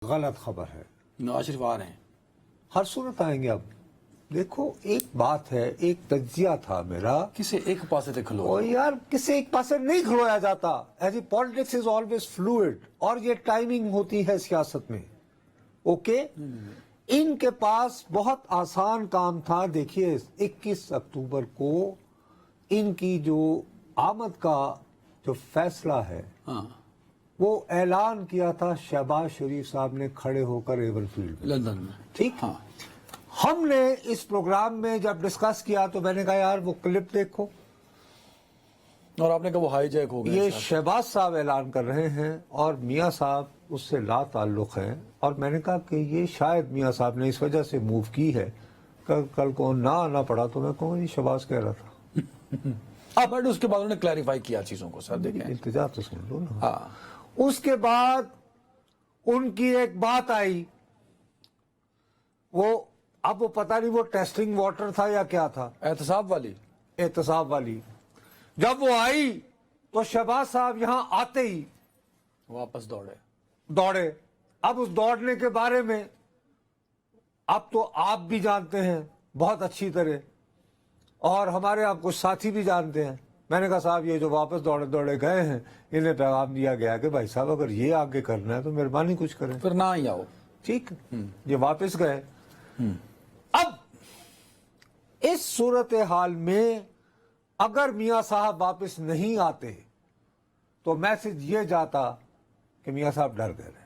غلط خبر ہے. نواز شریف آ رہے ہیں. ہر صورت آئیں گے. اب دیکھو ایک بات ہے, ایک تجزیہ تھا میرا. کسے ایک پاسے تے کھلو اور یار کسی ایک پاسے نہیں کھلویا جاتا. ایسی پالیٹکس از آلویز فلوئڈ, اور یہ ٹائمنگ ہوتی ہے سیاست میں. اوکے, ان کے پاس بہت آسان کام تھا. دیکھیے 21 اکتوبر کو ان کی جو آمد کا جو فیصلہ ہے ہاں وہ اعلان کیا تھا شہباز شریف صاحب نے کھڑے ہو کر ایون فیلڈ میں, لندن میں. ٹھیک. ہاں ہم نے اس پروگرام میں جب ڈسکس کیا تو میں نے کہا یار وہ کلپ دیکھو, اور آپ نے کہا وہ ہائی جیک ہو گیا. یہ شہباز صاحب اعلان کر رہے ہیں اور میاں صاحب اس سے لا تعلق ہیں. اور میں نے کہا کہ یہ شاید میاں صاحب نے اس وجہ سے موو کی ہے, کل کو نہ آنا پڑا تو میں کہوں یہ شہباز کہہ رہا تھا. بٹ اس کے بعد انہوں نے کلیریفائی کیا چیزوں کو. سر دیکھیں التجا تو سن لو نا. ہاں اس کے بعد ان کی ایک بات آئی, وہ اب وہ پتہ نہیں وہ ٹیسٹنگ واٹر تھا یا کیا تھا, احتساب والی. احتساب والی. جب وہ آئی تو شہباز صاحب یہاں آتے ہی واپس دوڑے. اب اس دوڑنے کے بارے میں اب تو آپ بھی جانتے ہیں بہت اچھی طرح, اور ہمارے آپ کچھ ساتھی بھی جانتے ہیں. میں نے کہا صاحب یہ جو واپس دوڑے گئے ہیں انہیں پیغام دیا گیا کہ بھائی صاحب اگر یہ آگے کرنا ہے تو مہربانی کچھ کریں, پھر نہ ہی آؤ. ٹھیک. یہ واپس گئے. اب اس صورتحال میں اگر میاں صاحب واپس نہیں آتے تو میسج یہ جاتا کہ میاں صاحب ڈر گئے.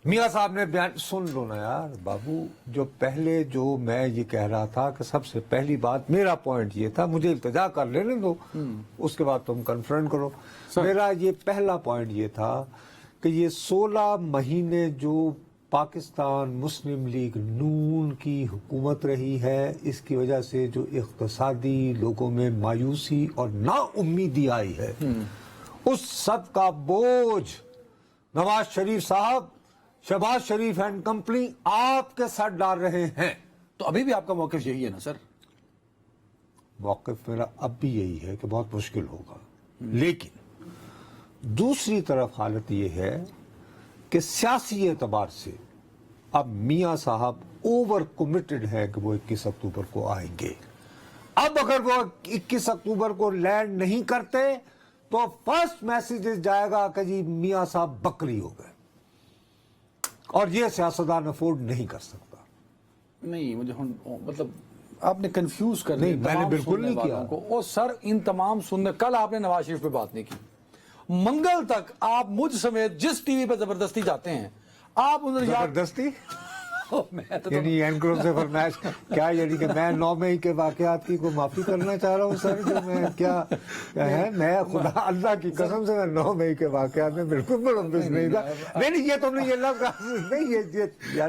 میاں صاحب نے بیان سن لو نا یار بابو. جو پہلے جو میں یہ کہہ رہا تھا کہ سب سے پہلی بات میرا پوائنٹ یہ تھا, مجھے التجا کر لینے دو اس کے بعد تم کنفرنٹ کرو. میرا یہ پہلا پوائنٹ یہ تھا کہ یہ 16 مہینے جو پاکستان مسلم لیگ نون کی حکومت رہی ہے, اس کی وجہ سے جو اقتصادی لوگوں میں مایوسی اور نا امیدی آئی ہے, اس سب کا بوجھ نواز شریف صاحب, شہباز شریف اینڈ کمپنی آپ کے ساتھ ڈال رہے ہیں. تو ابھی بھی آپ کا موقف یہی ہے نا سر؟ موقف میرا اب بھی یہی ہے کہ بہت مشکل ہوگا, لیکن دوسری طرف حالت یہ ہے کہ سیاسی اعتبار سے اب میاں صاحب اوور کمیٹڈ ہے کہ وہ 21 اکتوبر کو آئیں گے. اب اگر وہ 21 اکتوبر کو لینڈ نہیں کرتے تو فرسٹ میسج جائے گا کہ جی میاں صاحب بکری ہو گئے, اور یہ سیاستدان افورڈ نہیں کر سکتا. نہیں مجھے مطلب آپ نے کنفیوز کر نہیں, میں نے بالکل نہیں کیا. اور سر ان تمام سننے, کل آپ نے نواز شریف پہ بات نہیں کی, منگل تک آپ مجھ سمیت جس ٹی وی پہ زبردستی جاتے ہیں آپ انہوں نے زبردستی یعنی اینکروں سے فرمائش کیا, یعنی کہ میں 9 مئی کے واقعات کی کو معافی کرنا چاہ رہا ہوں سر, جو میں کیا ہے, میں خدا اللہ کی قسم سے میں 9 مئی کے واقعات میں بالکل ملوث نہیں تھا. نہیں یہ تم نے یہ لفظ نہیں, یہ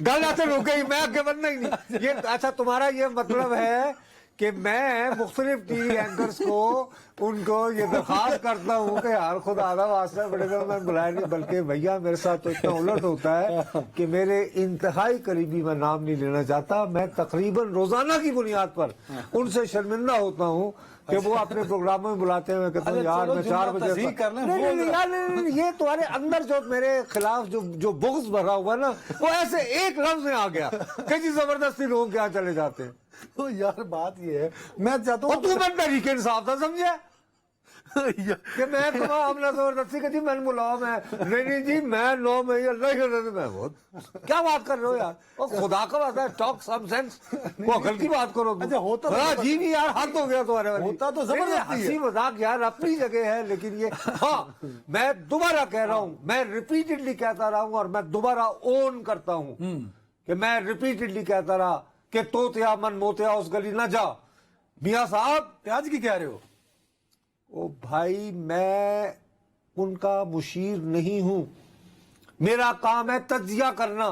گل آتے رک گئی, میں آگے بڑھنا ہی نہیں. یہ اچھا تمہارا یہ مطلب ہے کہ میں مختلف ٹی وی اینکرز کو ان کو یہ درخواست کرتا ہوں کہ یار خدا آدھا واسطہ بڑے گا, میں بلایا نہیں, بلکہ بھیا میرے ساتھ تو اتنا الٹ ہوتا ہے کہ میرے انتہائی قریبی, میں نام نہیں لینا چاہتا, میں تقریباً روزانہ کی بنیاد پر ان سے شرمندہ ہوتا ہوں کہ وہ اپنے پروگراموں میں بلاتے ہیں. میں کہتا ہوں یار میں 4 بجے یہ تمہارے اندر جو میرے خلاف جو بغض بھرا ہوا نا, وہ ایسے ایک لفظ میں آ گیا کہ جی زبردستی لوگ کیا چلے جاتے ہیں. تو یار بات یہ ہے, میں چاہتا اور تو میں تحریک انصاف تھا سمجھے کہ میں تمہاں ہم نے زبردستی کہ جی میں نے بلاؤ, میں نہیں جی میں 9 مئی اللہ کے رضا میں بہت کیا بات کر رہے ہو یار, اور خدا کا بات ہے ٹاک سم سینس, وہ عقل کی بات کرو. اچھا ہوتا جی بھی یار حد ہو گیا تمہارے والی, ہوتا تو زبردستی ہنسی مذاق یار اپنی جگہ ہے, لیکن یہ ہاں میں دوبارہ کہہ رہا ہوں, میں ریپیٹڈلی کہتا رہا ہوں اور میں دوبارہ اون کرتا ہوں کہ میں ریپیٹڈلی کہتا رہا کہ توتیا من موتیا اس گلی نہ جا. میاں صاحب پیاز کی کہہ رہے ہو؟ او بھائی میں ان کا مشیر نہیں ہوں, میرا کام ہے تجزیہ کرنا.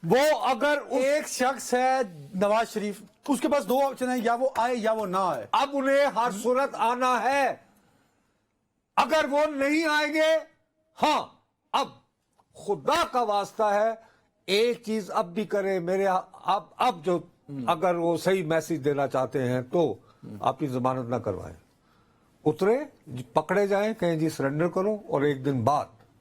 وہ اگر ایک شخص ہے نواز شریف, اس کے پاس 2 آپشن ہیں, یا وہ آئے یا وہ نہ آئے. اب انہیں ہر صورت آنا ہے. اگر وہ نہیں آئیں گے, ہاں اب خدا کا واسطہ ہے ایک چیز اب بھی کریں میرے, اب جو اگر وہ صحیح میسج دینا چاہتے ہیں تو اپنی ضمانت نہ کروائیں, اترے پکڑے جائیں, کہیں جی سرنڈر کرو, اور ایک دن بعد